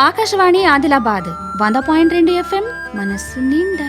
Akashvani Adilabad 100.2 FM మనస్సు నిండా.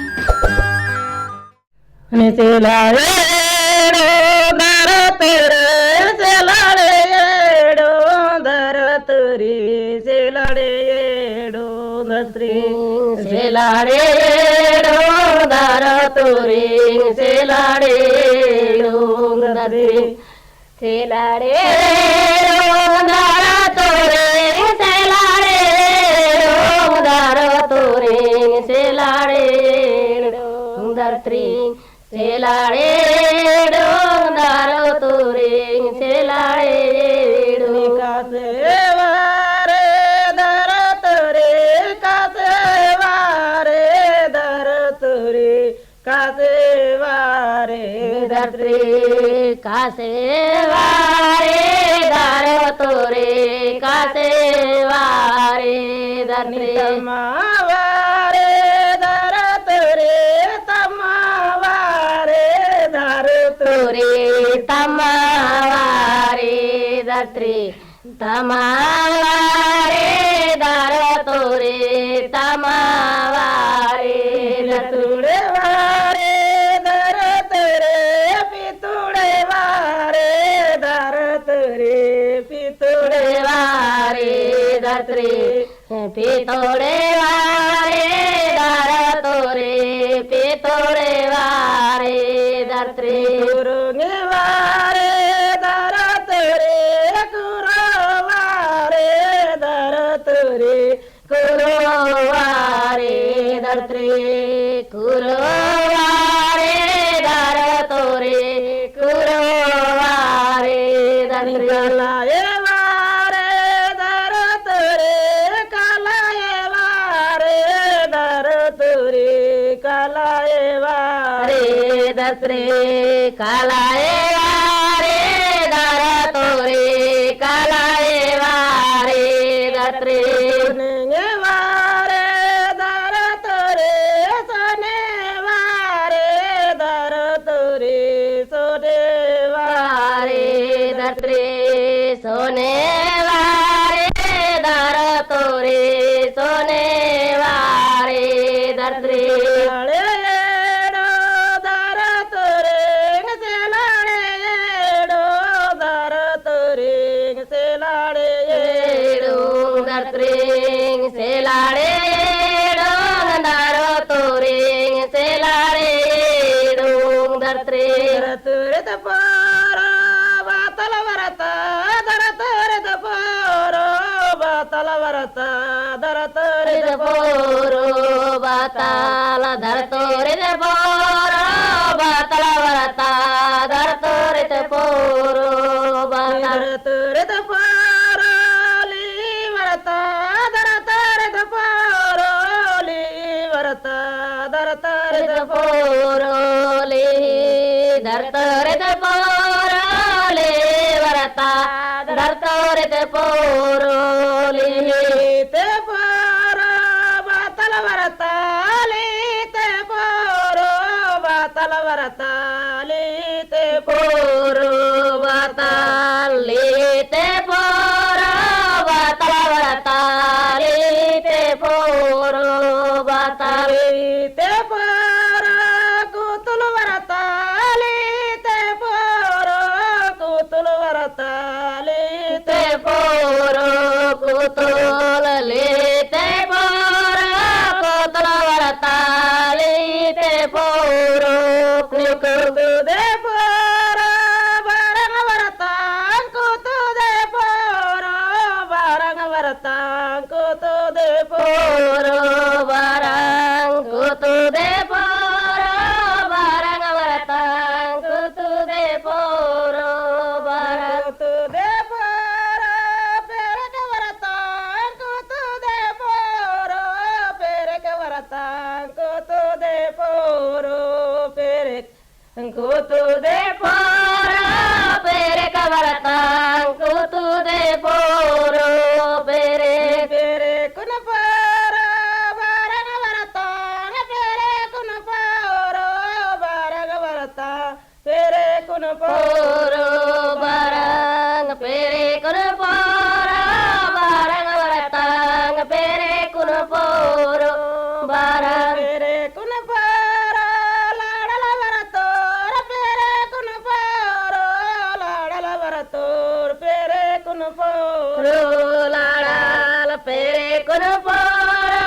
ಕುರುಪೋರು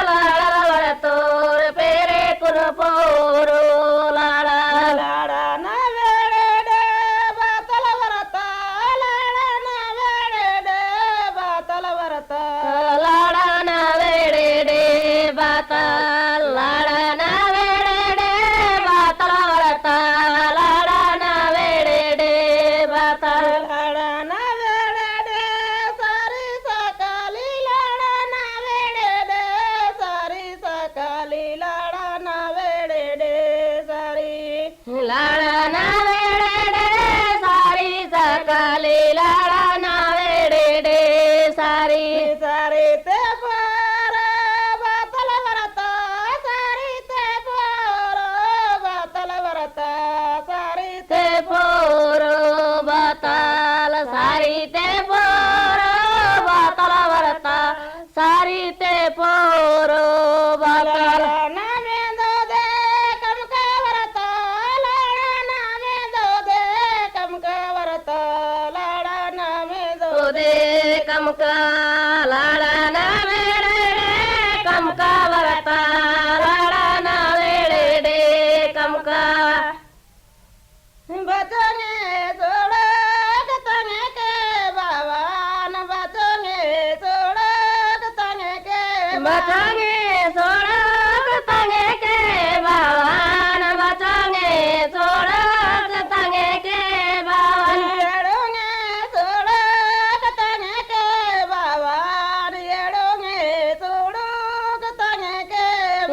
ಲಾಡ ತೋರ ಪೇರೆ ಕುರುಪೋರು ಲಾಡ ಲಾಡ ನವೇಡೆ ಬಾತಲ ವರತ ಲಾಡ ನವೇಡೆ ಬಾತಲ ವರತ ಲಾಡ ನವೇಡೆ ಬಾತ ಲಾಡ ನವೇಡೆ ಬಾತಲ ವರತ ಲಾಡ ನವೇಡೆ ಬಾತ ಲಾಡ ನವೇಡೆ ಸಾರಿ ಸಕಾಲಿ ಲಾಡ ನವೇಡೆ ಸಾರಿ ಸಕಾಲಿ ಲಾಡ ನವೇಡೆ ಸಾರಿ ಲಾಡ ನವೇಡೆ ಸಾರಿ ಸಕಾಲಿ ಲಾಡ ನವೇಡೆ ಸಾರಿ ಸಾರಿ te para batala varata sari te poro batala varata sari te poro batala sari te poro batala varata sari te poro batala namendo de kamka varata lada namendo de kamka varata lada namendo de kamka lada namende kamka varata lada namende kamka बचने छोड़ो तने के बावन बचने छोड़ो तने के बचने छोड़ो तने के बावन बचने छोड़ो तने के बावन येड़ोंगे छोड़ो तने के बावन येड़ोंगे छोड़ो तने के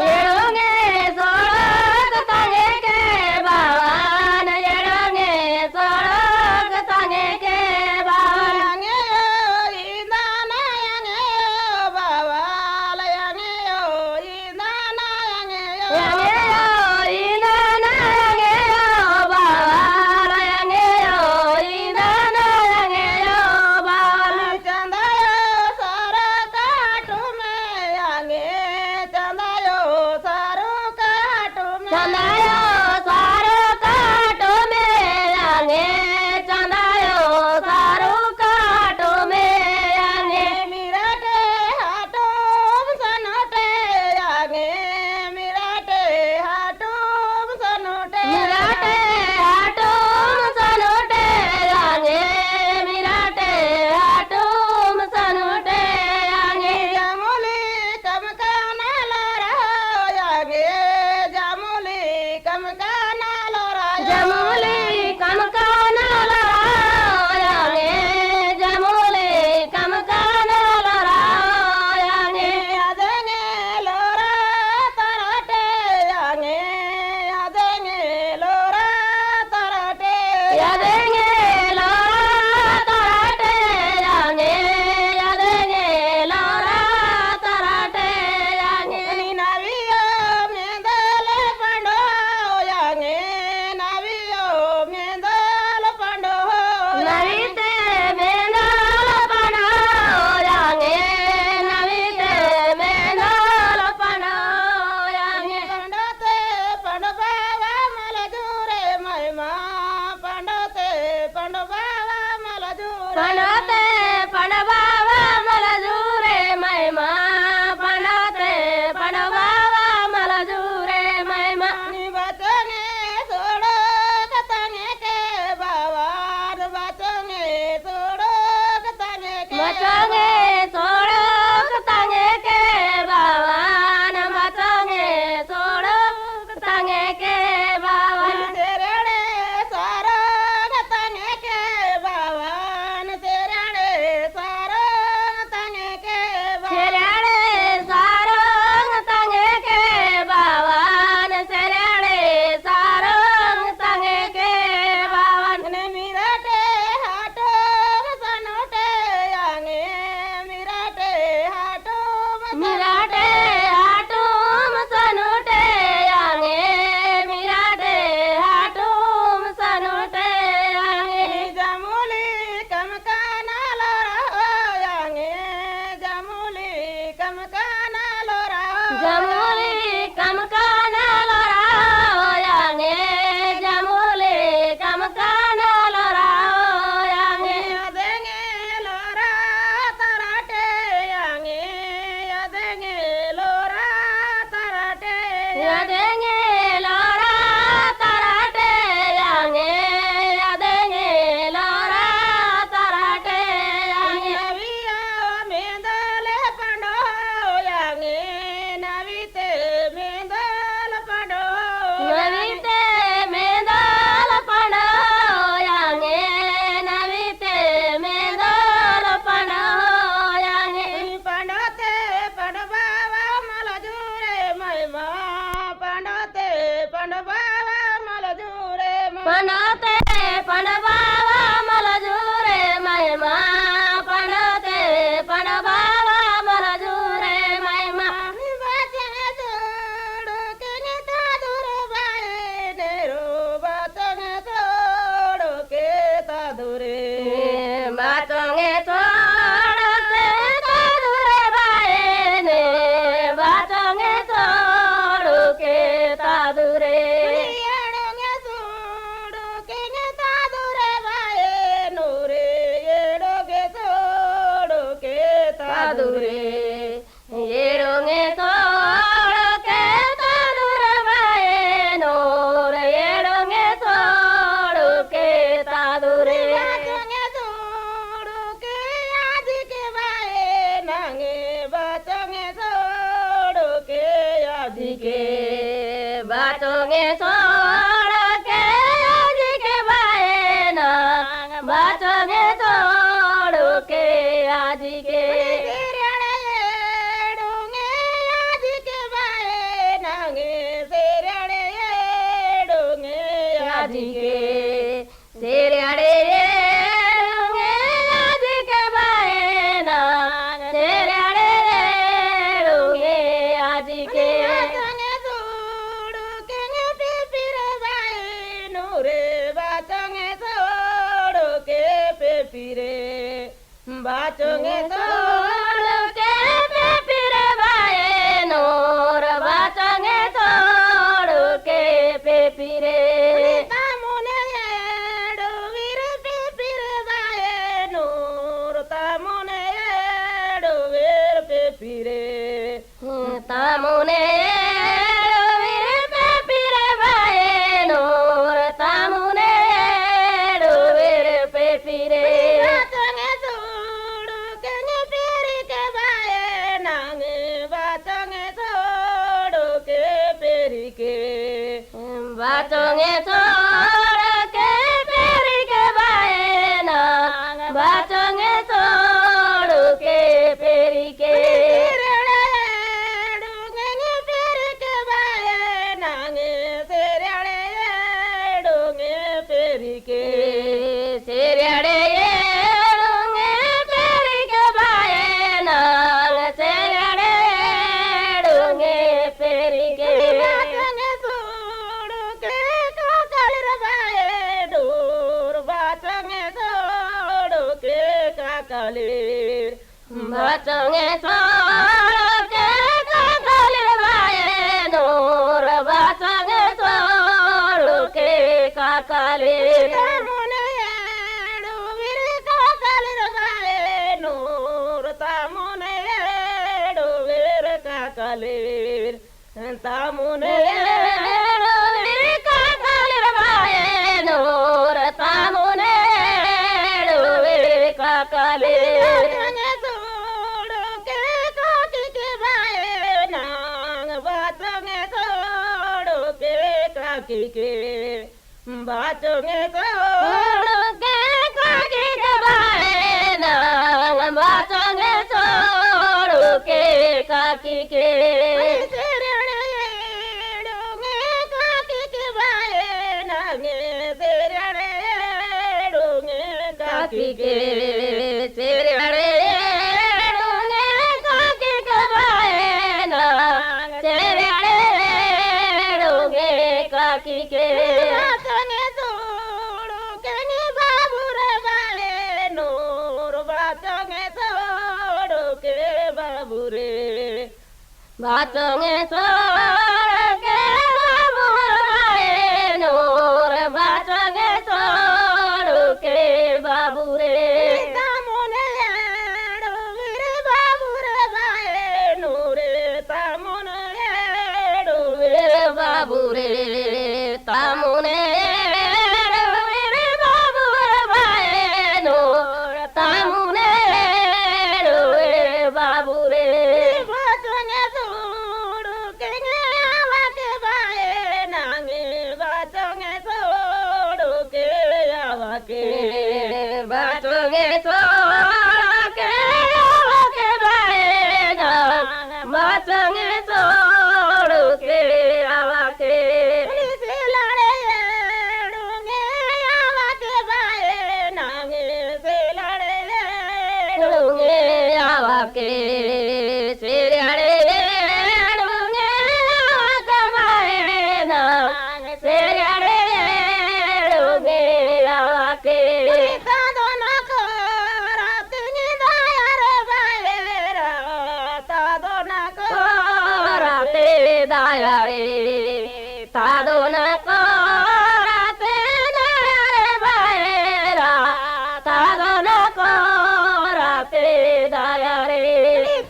येड़ोंगे छोड़ो तने के बावन येड़ोंगे छोड़ो तने के बावन यंगे इंदाना यंगे बावल यंगे इंदाना यंगे इंदाना यंगे बावल यंगे इंदाना यंगे बावल चंदायो सारा काटू में यंगे चंदायो सारो काटू में चंदायो सारो काटू में यंगे चंदायो सारो काटू में यंगे मिराटे हाटो सनोटे यंगे मिराटे हाटो सनोटे मिराटे हाटो सनोटे यंगे मिराटे हाटो सनोटे यंगे जामुली कमका नाला यंगे जामुली कमका नाला जामुली कमका नाला यंगे जामुली कमका नाला यंगे अदेंगे लोरा तराटे यंगे अदेंगे लोरा तराटे अदेंगे लोरा तराटे यंगे अदेंगे लोरा तराटे यंगे नवियो मेंदल पंडो यंगे नवियो मेंदल पंडो नविते मेंदल पंडो यंगे नविते मेंदल पंडो यंगे पंडोते पंडो बाबा मला दूरे महिमा पंडोते पंडो बाबा मला दूरे पंडोते पंडो बाबा मला दूरे महिमा पंडोते पंडो बाबा मला दूरे महिमा बचने छोड़ो तने के बावन बचने छोड़ो तने के बचने छोड़ो तने के बावन बचने छोड़ो तने के बावन तेरे सारा तने के बावन तेरे पणते पणबावा मला जुरे महिमा पणते पणबावा मला जुरे महिमा बाचे जोड के तादुर बाए नेरो बाचंगे जोड के तादुरे बाचंगे जोड के तादुरे बाए ने बाचंगे जोड के तादुरे तादुरे येडोंगे तोड़ के तादुर बाए नोर येडोंगे तोड़ के तादुरे बाचोंगे तोड़ के आज के बाए नांगे बाचोंगे तोड़ के आज के बाचोंगे तोड़ के आज के बाए नांग बाचोंगे तोड़ के आज के सेरड़े डोंगे आज के बाए नांग सेरड़े डोंगे आज के बाचंगे छोड़ के फिर बाए नूरे बाचंगे छोड़ के फिरे बाचंगे छोड़ के फिर बाए नूर बाचंगे छोड़ के फिरे तामुने डोवीर पे फिरे बाए नूर तामुने डोवीर पे फिरे बाचंगे छोड़ के फिर के बाए नांगे बाचंगे छोड़ के फिर के बाचंगे छोड़ के फिर के बाए नांग बाचंगे छोड़ के फिर के सेरड़े डोंगे फिर के बाए नांग सेरड़े डोंगे फिर के बाचंगे छोड़ के काकड़ बाए दूर बाचंगे छोड़ के काकड़ बाचंगे छोड़ के काकड़ बाए दूर बाचंगे छोड़ के काकड़ काकलेर तामुने डोवीर काकलेर बाए नोर तामुने डोवीर काकलेर बाचंगे छोड़ के काकी के बाए नांग बाचंगे छोड़ के काकी के बाचंगे छोड़ के काकी के बाए नांग बाचंगे छोड़ के काकी के सेरड़े डोंगे काकी के बाए नांगे सेरड़े डोंगे काकी के सेरड़े डोंगे काकी के बाए नांग सेरड़े डोंगे काकी के बाचंगे छोड़ के बाबूर बाए नूर बाचंगे छोड़ के बाबूरे बाचंगे छोड़ के बाबूर बाए नूर बाचंगे छोड़ के बाबूरे तामुने डोवीर बाबूर बाए नूरे तामुने डोवीर बाबूरे तामुने डोवीर बाबूर बाए नूर तामुने डोवीर बाबूरे बाचंगे छोड़ के आवा के बाए नांगे बाचंगे छोड़ के आवा के बाचंगे छोड़ के आवा के बाए नांग बाचंगे छोड़ के आवा के सेरड़े डोंगे के सेड़े डूंगे कमाए ना सेड़े डूंगे के तादो ना को रात नी दाया रे बायरा तादो ना को रात दाया रे तादो ना को रात दाया रे बायरा तादो ना को रात दाया रे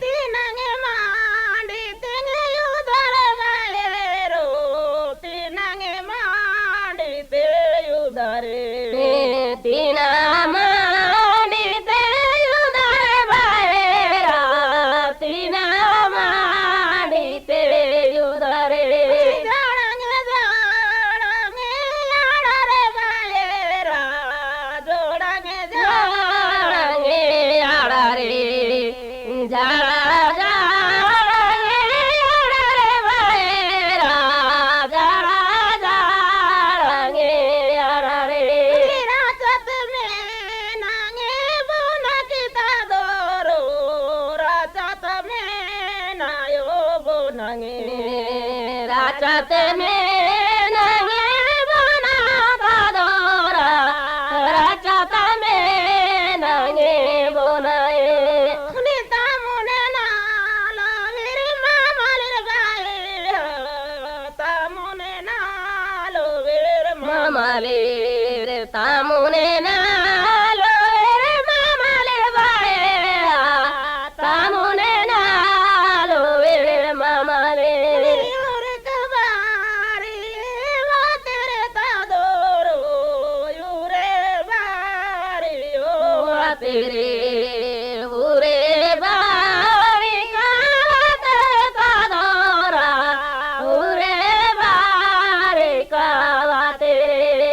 तीनंगे मांडी तेंगे युदर बायरो तीनंगे मांडी ते युदर तीना मांडी ते युदर बायरा तीना मांडी ते युदर जाड़ंगे जाड़ंगे याड़ा रे बायरा जोड़ंगे जाड़ंगे याड़ा रे जाड़ा जाड़ंगे याड़ा रे बायरा जाड़ा जाड़ंगे याड़ा रे राचत में नांगे बोना किता दोरो राचत में नायो बोनांगे राचत में नांगे बोना का दोरा राचत में नांगे बोनाए नीता मुने नालो मेरे मामा ले बायरा तामुने नालो मेरे मामा ले तामुने नालो मेरे मामा ले बायरा तामुने नालो मेरे मामा ले और कबारी वा तेरे तादोरो यूरे बारी ओ वा तेरे उरे बारी का तेरे तादोरा उरे बारी का वा तेरे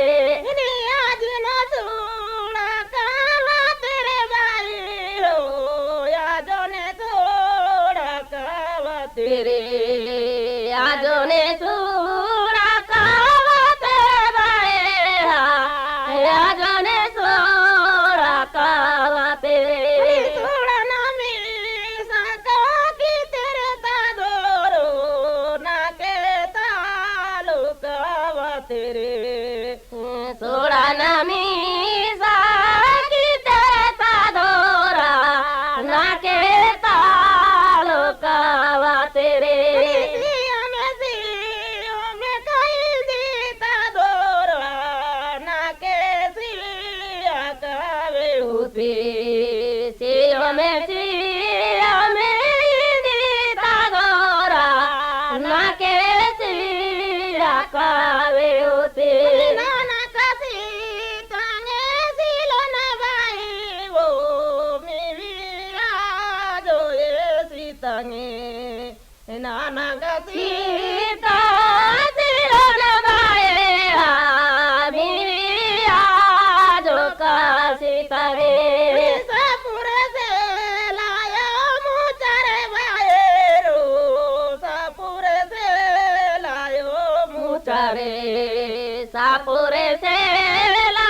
आज न सुना का वा तेरे बारीरो यादो ने थोड़ा का वा तेरे यादो ने थोड़ा का वा तेरे बारीरा यादो ने थोड़ा का वा तेरे थोड़ा ना मिल सका कि तेरे तादोरो ना के तालु का वा तेरे थोड़ा ना मिल सकी तेरे तादोरा ना के तालु का वा तेरे में कहीं दी तादोरा ना के सिया कावे होते सिया में दी तादोरा ना के सिया कावे होते नाना कसी कांगे सिलो ना बाई वो मेरी आजो ये सीतांगे नाना कसी सिलो ना बाई मेरी आजो का सीतांगे सापुरे से लाया मुचारे बायरो सापुरे से लायो मुचारे सापुरे से ला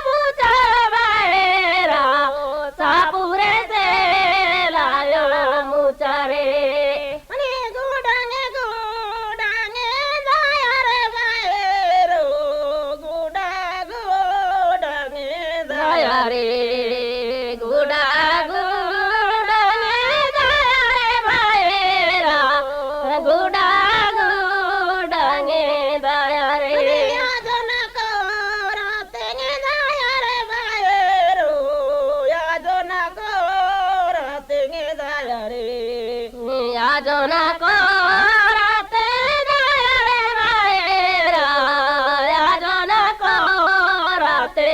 मुचारे बायरा सापुरे से लायो मुचारे गुडांगे गुडांगे दाया रे बायरो गुडा गुडांगे दाया रे गुडा गुडांगे दाया रे बायरा गुडा गुडांगे दाया रे यादो न को रातेंगे दाया रे बायरो यादो न को रातेंगे दाया रे यादो न को राते दाया रे बायरा यादो न को राते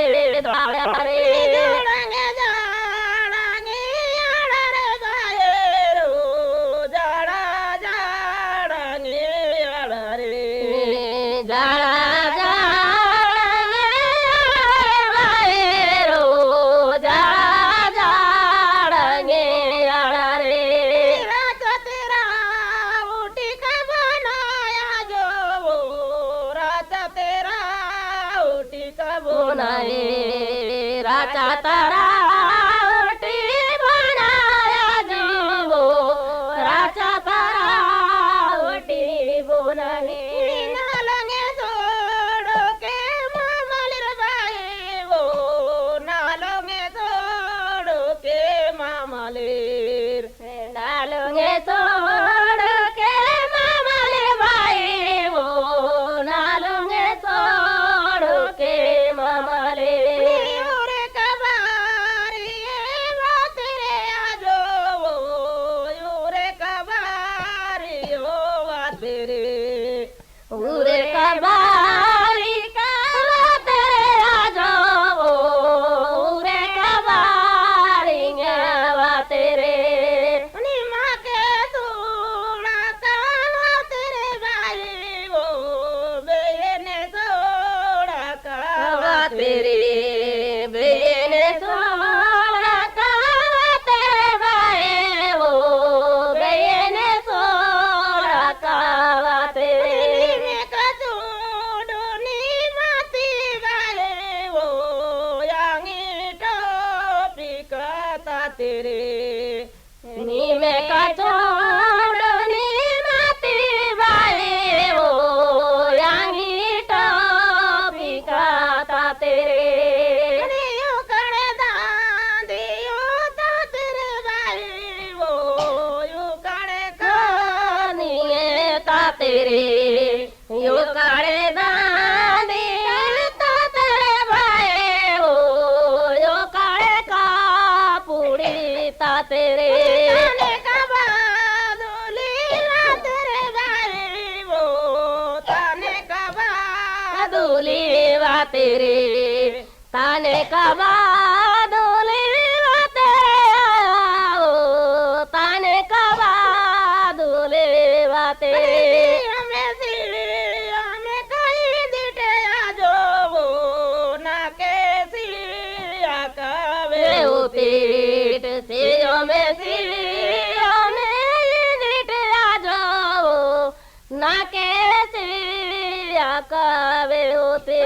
दाया रे जाड़ंगे जाड़ंगे याड़ा रे बायरो जाड़ा जाड़ंगे याड़ा रे जाड़ा जाड़ंगे याड़ा रे बायरो जाड़ा जाड़ंगे याड़ा रे रात तेरा उठी का बनाया जो रात तेरा उठी का बनाए रात तेरा उठी बनाया जो तेरे नीमे का छोड़ नीमती बाई वो यांगी टोपी खाता तेरे यो करे दांदी यो ता तेरे बाई वो यो करे कानिए ता तेरे यो करे दांदी ता तेरे बाई वो यो करे कापुड़ी ता तेरे ताने का बादुली ला तेरे बाई वो ताने का बादुली वा तेरे ताने का बादुली वा तेरे वो ताने का बादुली वा तेरे हमें कहीं दिटे आजो वो ना कैसी आकावे होते सियो में दिटे आजो ना कैसी आकावे होते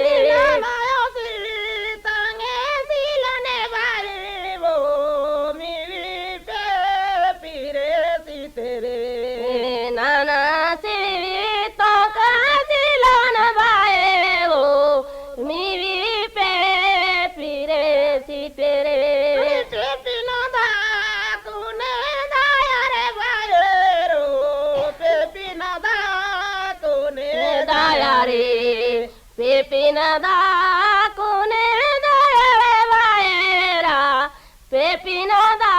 नाना से तो काजिलन बाए वो मीरी पे पीरे सी तेरे पिना दा कुने दाया रे बाए रो पे पिना दा कुने दाया रे पे पिना दा कुने दाया रे बाए रा पे पिना दा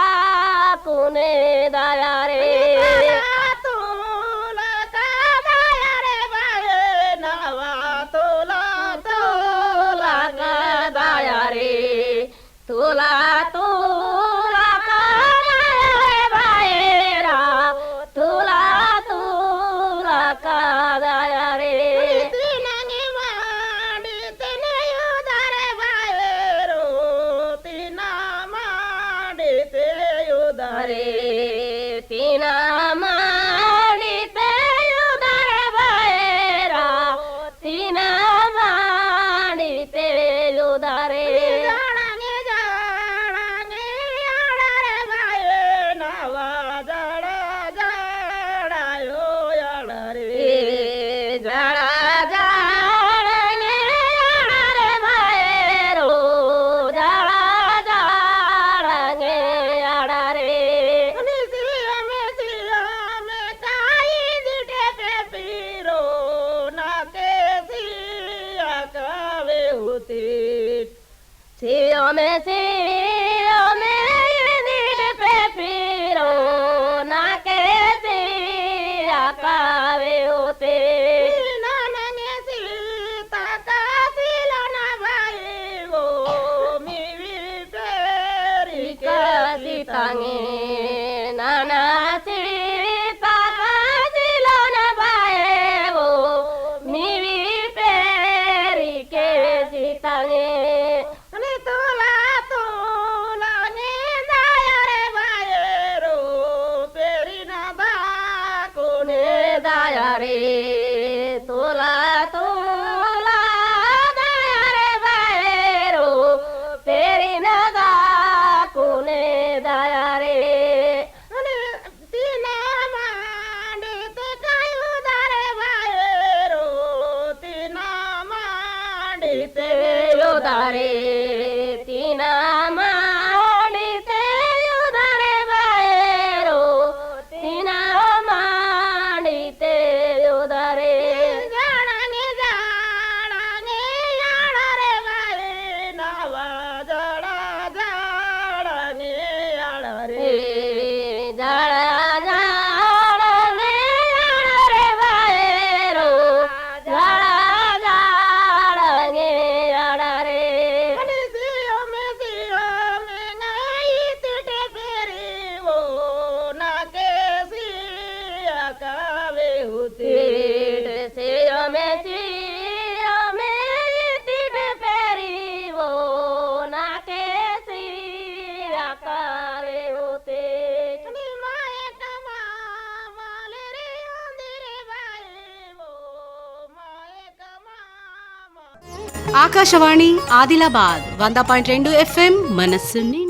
कुने दाया रे तुला तुला काया रे बायरा तुला तुला काया रे तिनांगी माडी तने उदारे बायरो तिना माडी ते उदारे तिना माडी ते उदारे बायरा तिना माडी ते उदारे सियो में नीट पे पीरो ना के सिया कावे होते नाने सीता का सिलाना भाई वो मिवी पेरी का सीतांगे नाना सीता का सिलाना भाई वो मिवी पेरी के सीतांगे रे तोला तोला दया रे बायरो तेरी नगा कोने दया रे तीना मांडे ते काय उदारे बायरो तीना मांडे ते उदारे तीना मांडे ते उदारे बायरो तीना ఆకాశవాణి ఆదిలాబాద్ 100.2 FM మనస్సు నిండా